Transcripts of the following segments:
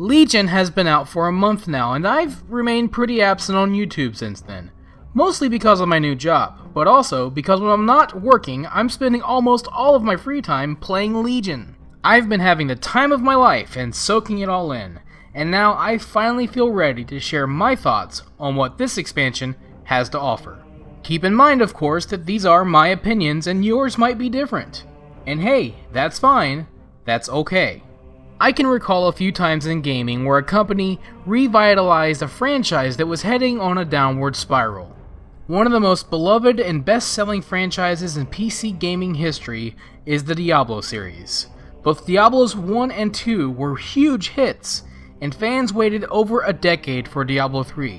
Legion has been out for a month now, and I've remained pretty absent on YouTube since then. Mostly because of my new job, but also because when I'm not working, I'm spending almost all of my free time playing Legion. I've been having the time of my life and soaking it all in, and now I finally feel ready to share my thoughts on what this expansion has to offer. Keep in mind, of course, that these are my opinions and yours might be different. And hey, that's fine, that's okay. I can recall a few times in gaming where a company revitalized a franchise that was heading on a downward spiral. One of the most beloved and best-selling franchises in PC gaming history is the Diablo series. Both Diablos 1 and 2 were huge hits, and fans waited over a decade for Diablo 3.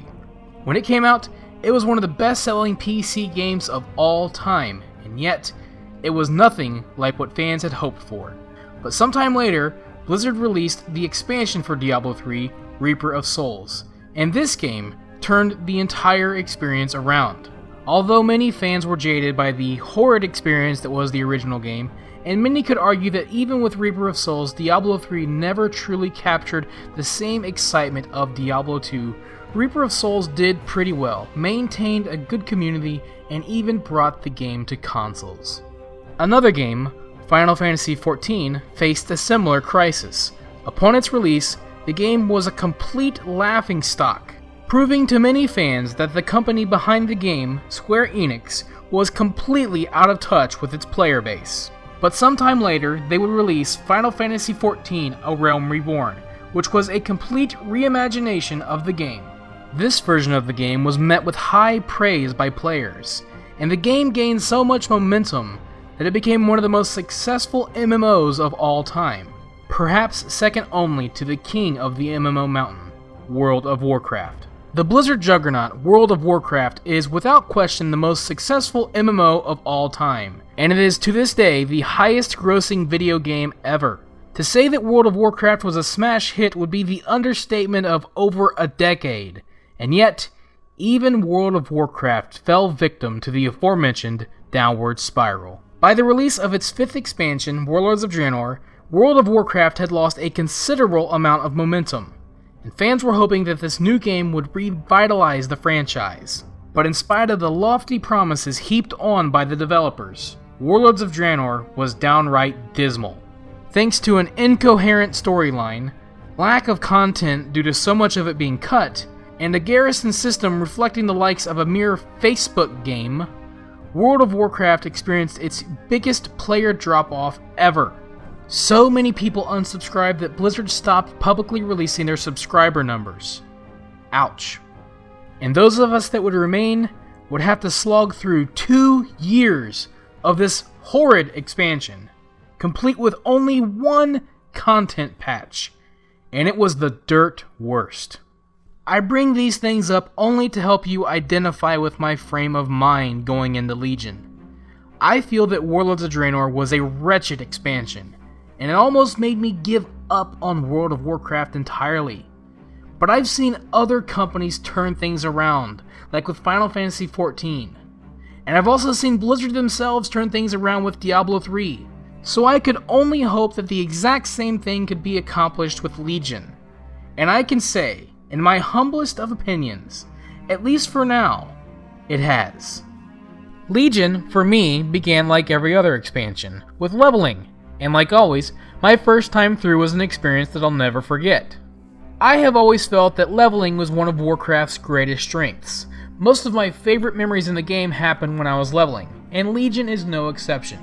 When it came out, it was one of the best-selling PC games of all time, and yet, it was nothing like what fans had hoped for. But sometime later, Blizzard released the expansion for Diablo 3, Reaper of Souls, and this game turned the entire experience around. Although many fans were jaded by the horrid experience that was the original game, and many could argue that even with Reaper of Souls, Diablo 3 never truly captured the same excitement of Diablo 2, Reaper of Souls did pretty well, maintained a good community, and even brought the game to consoles. Another game, Final Fantasy XIV, faced a similar crisis. Upon its release, the game was a complete laughingstock, proving to many fans that the company behind the game, Square Enix, was completely out of touch with its player base. But sometime later, they would release Final Fantasy XIV: A Realm Reborn, which was a complete reimagination of the game. This version of the game was met with high praise by players, and the game gained so much momentum that it became one of the most successful MMOs of all time, perhaps second only to the king of the MMO mountain, World of Warcraft. The Blizzard juggernaut, World of Warcraft, is without question the most successful MMO of all time, and it is to this day the highest grossing video game ever. To say that World of Warcraft was a smash hit would be the understatement of over a decade, and yet, even World of Warcraft fell victim to the aforementioned downward spiral. By the release of its 5th expansion, Warlords of Draenor, World of Warcraft had lost a considerable amount of momentum, and fans were hoping that this new game would revitalize the franchise. But in spite of the lofty promises heaped on by the developers, Warlords of Draenor was downright dismal. Thanks to an incoherent storyline, lack of content due to so much of it being cut, and a garrison system reflecting the likes of a mere Facebook game, World of Warcraft experienced its biggest player drop-off ever. So many people unsubscribed that Blizzard stopped publicly releasing their subscriber numbers. Ouch. And those of us that would remain would have to slog through 2 years of this horrid expansion, complete with only one content patch, and it was the dirt worst. I bring these things up only to help you identify with my frame of mind going into Legion. I feel that Warlords of Draenor was a wretched expansion, and it almost made me give up on World of Warcraft entirely. But I've seen other companies turn things around, like with Final Fantasy XIV. And I've also seen Blizzard themselves turn things around with Diablo 3. So I could only hope that the exact same thing could be accomplished with Legion. And I can say, in my humblest of opinions, at least for now, it has. Legion, for me, began like every other expansion, with leveling, and like always, my first time through was an experience that I'll never forget. I have always felt that leveling was one of Warcraft's greatest strengths. Most of my favorite memories in the game happened when I was leveling, and Legion is no exception.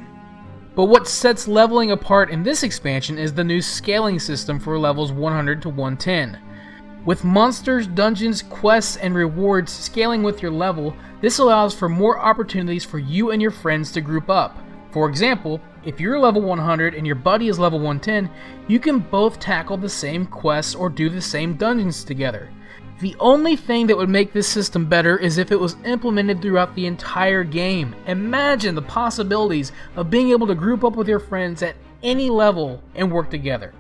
But what sets leveling apart in this expansion is the new scaling system for levels 100 to 110. With monsters, dungeons, quests, and rewards scaling with your level, this allows for more opportunities for you and your friends to group up. For example, if you're level 100 and your buddy is level 110, you can both tackle the same quests or do the same dungeons together. The only thing that would make this system better is if it was implemented throughout the entire game. Imagine the possibilities of being able to group up with your friends at any level and work together.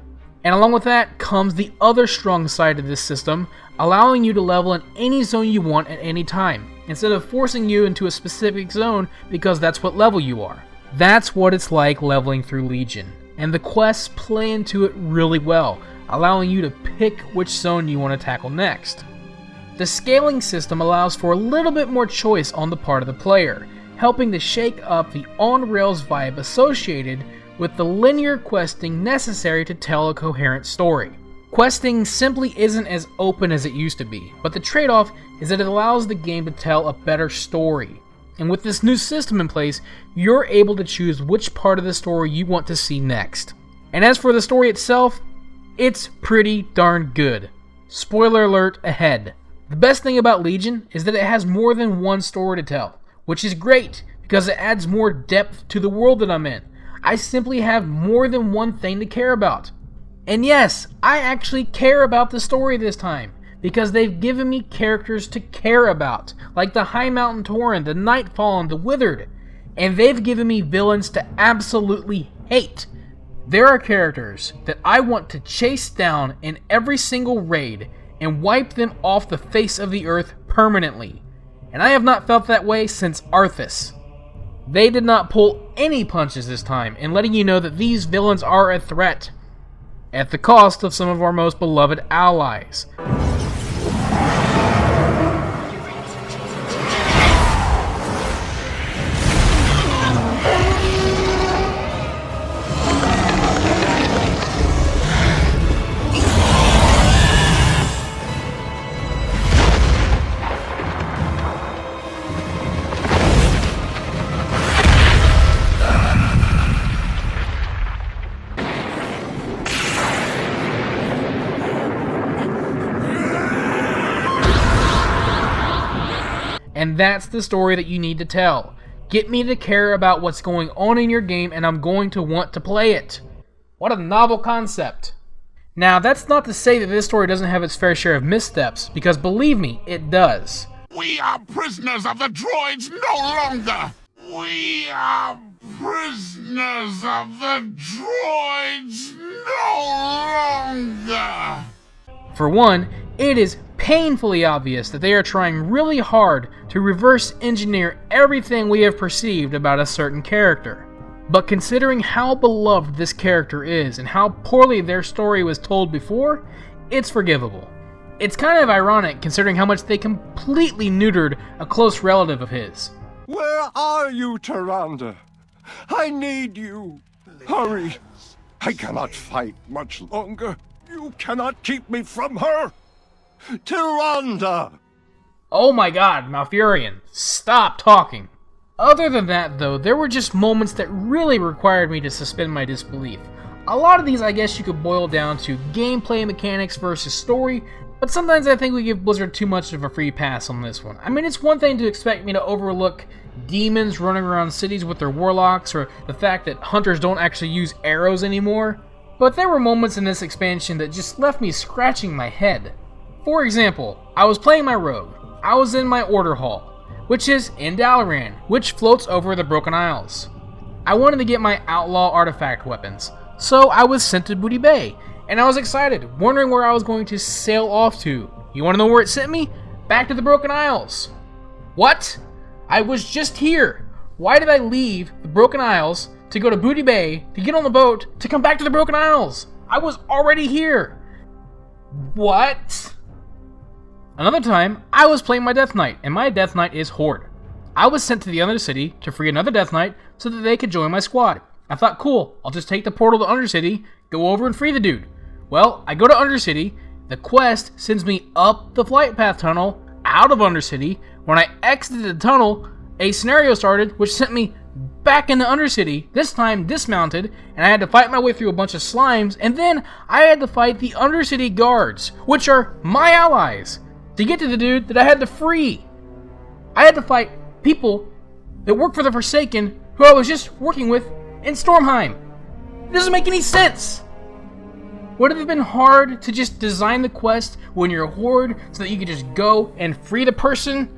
And along with that comes the other strong side of this system, allowing you to level in any zone you want at any time, instead of forcing you into a specific zone because that's what level you are. That's what it's like leveling through Legion, and the quests play into it really well, allowing you to pick which zone you want to tackle next. The scaling system allows for a little bit more choice on the part of the player, helping to shake up the on-rails vibe associated with the linear questing necessary to tell a coherent story. Questing simply isn't as open as it used to be, but the trade-off is that it allows the game to tell a better story. And with this new system in place, you're able to choose which part of the story you want to see next. And as for the story itself, it's pretty darn good. Spoiler alert ahead. The best thing about Legion is that it has more than one story to tell, which is great because it adds more depth to the world that I'm in. I simply have more than one thing to care about. And yes, I actually care about the story this time, because they've given me characters to care about, like the High Mountain Tauren, the Nightfall, and the Withered, and they've given me villains to absolutely hate. There are characters that I want to chase down in every single raid and wipe them off the face of the earth permanently, and I have not felt that way since Arthas. They did not pull any punches this time in letting you know that these villains are a threat, at the cost of some of our most beloved allies. And that's the story that you need to tell. Get me to care about what's going on in your game, and I'm going to want to play it. What a novel concept. Now, that's not to say that this story doesn't have its fair share of missteps, because believe me, it does. We are prisoners of the droids no longer! We are prisoners of the droids no longer! For one, it is painfully obvious that they are trying really hard to reverse engineer everything we have perceived about a certain character. But considering how beloved this character is and how poorly their story was told before, it's forgivable. It's kind of ironic considering how much they completely neutered a close relative of his. Where are you, Tyrande? I need you. Hurry. I cannot fight much longer. You cannot keep me from her. Tyrande! Oh my god, Malfurion, stop talking. Other than that though, there were just moments that really required me to suspend my disbelief. A lot of these I guess you could boil down to gameplay mechanics versus story, but sometimes I think we give Blizzard too much of a free pass on this one. I mean, it's one thing to expect me to overlook demons running around cities with their warlocks, or the fact that hunters don't actually use arrows anymore, but there were moments in this expansion that just left me scratching my head. For example, I was playing my rogue. I was in my order hall, which is in Dalaran, which floats over the Broken Isles. I wanted to get my outlaw artifact weapons, so I was sent to Booty Bay, and I was excited, wondering where I was going to sail off to. You want to know where it sent me? Back to the Broken Isles. What? I was just here. Why did I leave the Broken Isles to go to Booty Bay, to get on the boat, to come back to the Broken Isles? I was already here. What? Another time, I was playing my Death Knight, and my Death Knight is Horde. I was sent to the other city to free another Death Knight so that they could join my squad. I thought, cool, I'll just take the portal to Undercity, go over and free the dude. Well, I go to Undercity, the quest sends me up the flight path tunnel, out of Undercity. When I exited the tunnel, a scenario started which sent me back into Undercity, this time dismounted, and I had to fight my way through a bunch of slimes, and then I had to fight the Undercity guards, which are my allies, to get to the dude that I had to free. I had to fight people that work for the Forsaken who I was just working with in Stormheim. It doesn't make any sense. Would it have been hard to just design the quest when you're a Horde so that you could just go and free the person,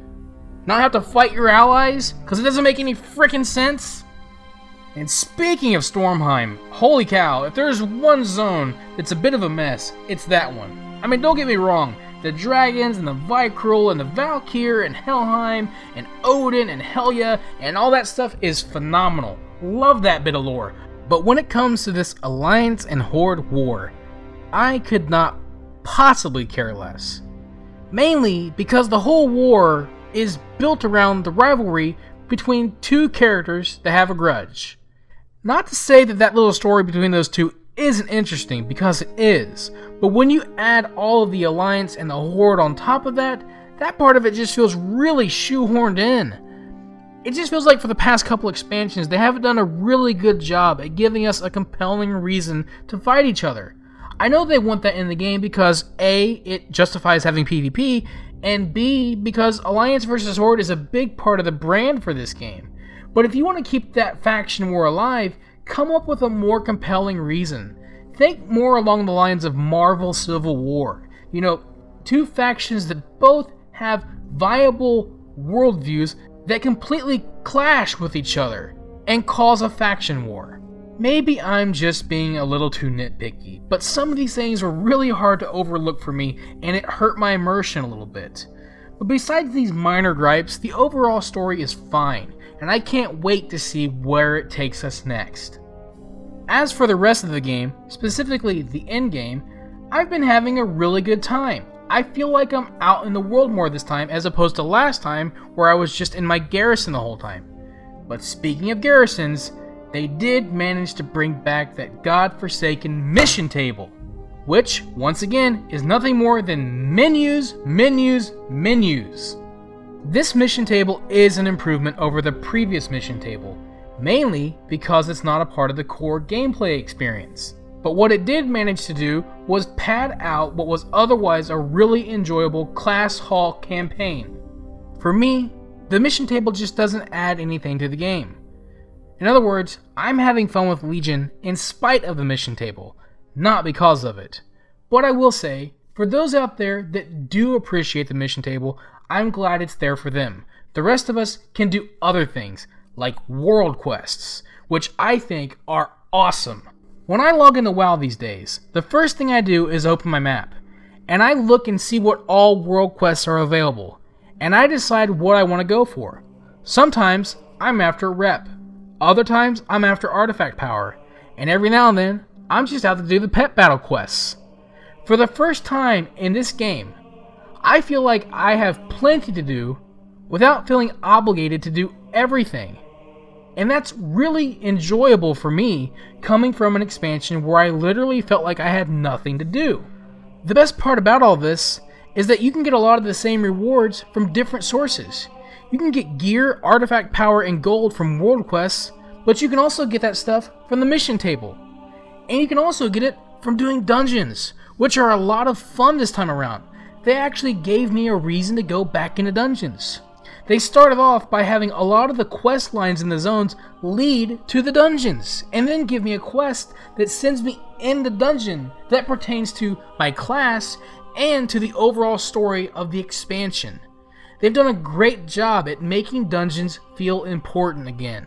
not have to fight your allies? Because it doesn't make any freaking sense. And speaking of Stormheim, holy cow, if there's one zone that's a bit of a mess, it's that one. I mean, don't get me wrong, the dragons and the Vicryll and the Valkyr and Helheim and Odin and Helya and all that stuff is phenomenal. Love that bit of lore. But when it comes to this Alliance and Horde war, I could not possibly care less. Mainly because the whole war is built around the rivalry between two characters that have a grudge. Not to say that that little story between those two isn't interesting, because it is, but when you add all of the Alliance and the Horde on top of that, that part of it just feels really shoehorned in. It just feels like for the past couple expansions, they haven't done a really good job at giving us a compelling reason to fight each other. I know they want that in the game because A, it justifies having PvP, and B, because Alliance vs. Horde is a big part of the brand for this game. But if you want to keep that faction war alive, come up with a more compelling reason. Think more along the lines of Marvel Civil War. You know, two factions that both have viable worldviews that completely clash with each other and cause a faction war. Maybe I'm just being a little too nitpicky, but some of these things were really hard to overlook for me, and it hurt my immersion a little bit. But besides these minor gripes, the overall story is fine, and I can't wait to see where it takes us next. As for the rest of the game, specifically the endgame, I've been having a really good time. I feel like I'm out in the world more this time as opposed to last time where I was just in my garrison the whole time. But speaking of garrisons, they did manage to bring back that godforsaken mission table, which, once again, is nothing more than menus, menus, menus. This mission table is an improvement over the previous mission table, mainly because it's not a part of the core gameplay experience. But what it did manage to do was pad out what was otherwise a really enjoyable class hall campaign. For me, the mission table just doesn't add anything to the game. In other words, I'm having fun with Legion in spite of the mission table, not because of it. But I will say, for those out there that do appreciate the mission table, I'm glad it's there for them. The rest of us can do other things, like world quests, which I think are awesome. When I log into WoW these days, the first thing I do is open my map, and I look and see what all world quests are available, and I decide what I want to go for. Sometimes I'm after rep, other times I'm after artifact power, and every now and then I'm just out to do the pet battle quests. For the first time in this game, I feel like I have plenty to do without feeling obligated to do everything. And that's really enjoyable for me, coming from an expansion where I literally felt like I had nothing to do. The best part about all this is that you can get a lot of the same rewards from different sources. You can get gear, artifact power, and gold from world quests, but you can also get that stuff from the mission table. And you can also get it from doing dungeons, which are a lot of fun this time around. They actually gave me a reason to go back into dungeons. They started off by having a lot of the quest lines in the zones lead to the dungeons, and then give me a quest that sends me in the dungeon that pertains to my class and to the overall story of the expansion. They've done a great job at making dungeons feel important again.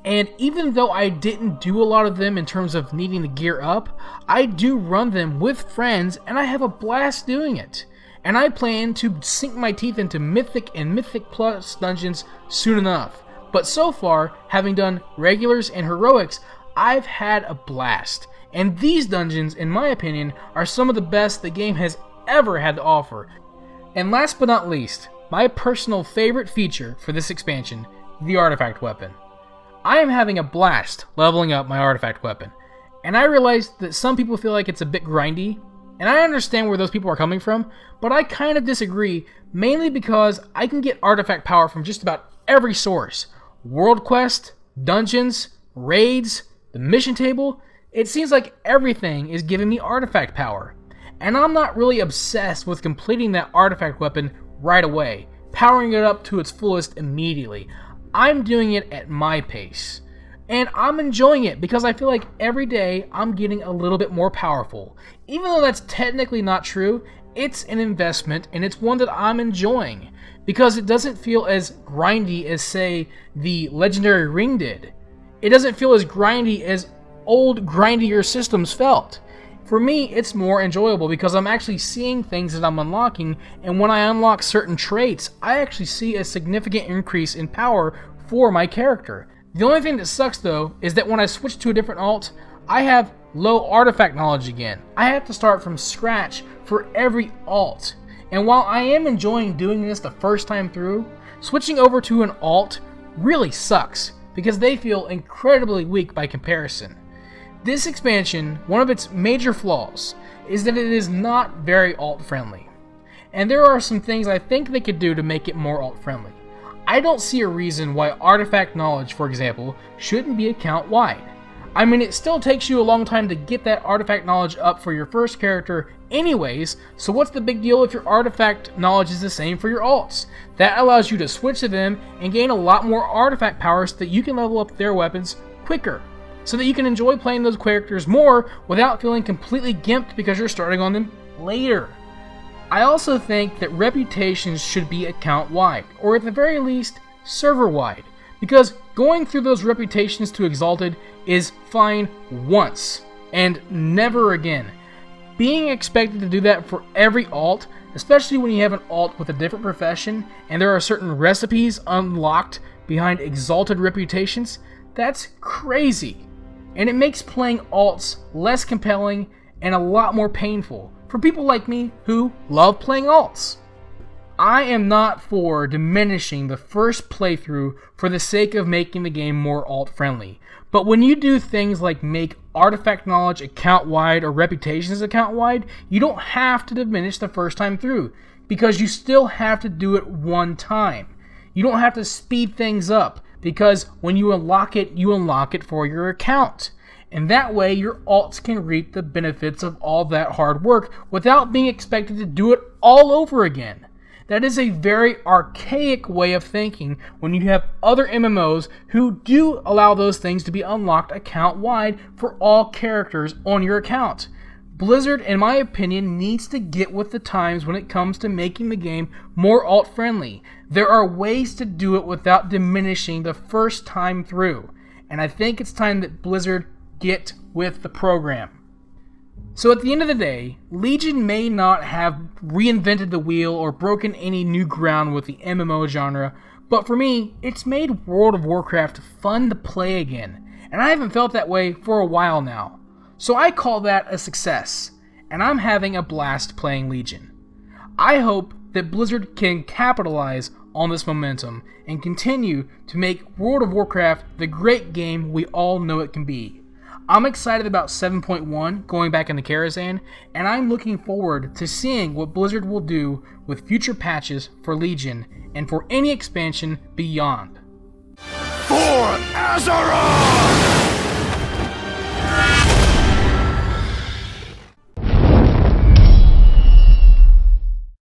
And even though I didn't do a lot of them in terms of needing to gear up, I do run them with friends and I have a blast doing it. And I plan to sink my teeth into Mythic and Mythic Plus dungeons soon enough. But so far, having done regulars and heroics, I've had a blast. And these dungeons, in my opinion, are some of the best the game has ever had to offer. And last but not least, my personal favorite feature for this expansion, the artifact weapon. I am having a blast leveling up my artifact weapon. And I realize that some people feel like it's a bit grindy, and I understand where those people are coming from, but I kind of disagree, mainly because I can get artifact power from just about every source. World quest, dungeons, raids, the mission table. It seems like everything is giving me artifact power. And I'm not really obsessed with completing that artifact weapon right away, powering it up to its fullest immediately. I'm doing it at my pace. And I'm enjoying it because I feel like every day I'm getting a little bit more powerful. Even though that's technically not true, it's an investment and it's one that I'm enjoying because it doesn't feel as grindy as, say, the Legendary Ring did. It doesn't feel as grindy as old, grindier systems felt. For me, it's more enjoyable because I'm actually seeing things that I'm unlocking, and when I unlock certain traits, I actually see a significant increase in power for my character. The only thing that sucks though is that when I switch to a different alt, I have low artifact knowledge again. I have to start from scratch for every alt. And while I am enjoying doing this the first time through, switching over to an alt really sucks because they feel incredibly weak by comparison. This expansion, one of its major flaws, is that it is not very alt friendly. And there are some things I think they could do to make it more alt friendly. I don't see a reason why artifact knowledge, for example, shouldn't be account wide. I mean, it still takes you a long time to get that artifact knowledge up for your first character anyways, so what's the big deal if your artifact knowledge is the same for your alts? That allows you to switch to them and gain a lot more artifact power so that you can level up their weapons quicker, so that you can enjoy playing those characters more without feeling completely gimped because you're starting on them later. I also think that reputations should be account-wide, or at the very least, server-wide, because going through those reputations to Exalted is fine once, and never again. Being expected to do that for every alt, especially when you have an alt with a different profession, and there are certain recipes unlocked behind Exalted reputations, that's crazy. And it makes playing alts less compelling and a lot more painful for people like me who love playing alts. I am not for diminishing the first playthrough for the sake of making the game more alt-friendly, but when you do things like make artifact knowledge account-wide or reputations account-wide, you don't have to diminish the first time through, because you still have to do it one time. You don't have to speed things up, because when you unlock it for your account. And that way your alts can reap the benefits of all that hard work without being expected to do it all over again. That is a very archaic way of thinking when you have other MMOs who do allow those things to be unlocked account-wide for all characters on your account. Blizzard, in my opinion, needs to get with the times when it comes to making the game more alt-friendly. There are ways to do it without diminishing the first time through, and I think it's time that Blizzard get with the program. So at the end of the day, Legion may not have reinvented the wheel or broken any new ground with the MMO genre, but for me, it's made World of Warcraft fun to play again, and I haven't felt that way for a while now. So I call that a success, and I'm having a blast playing Legion. I hope that Blizzard can capitalize on this momentum and continue to make World of Warcraft the great game we all know it can be. I'm excited about 7.1 going back into Karazhan, and I'm looking forward to seeing what Blizzard will do with future patches for Legion and for any expansion beyond. For Azeroth!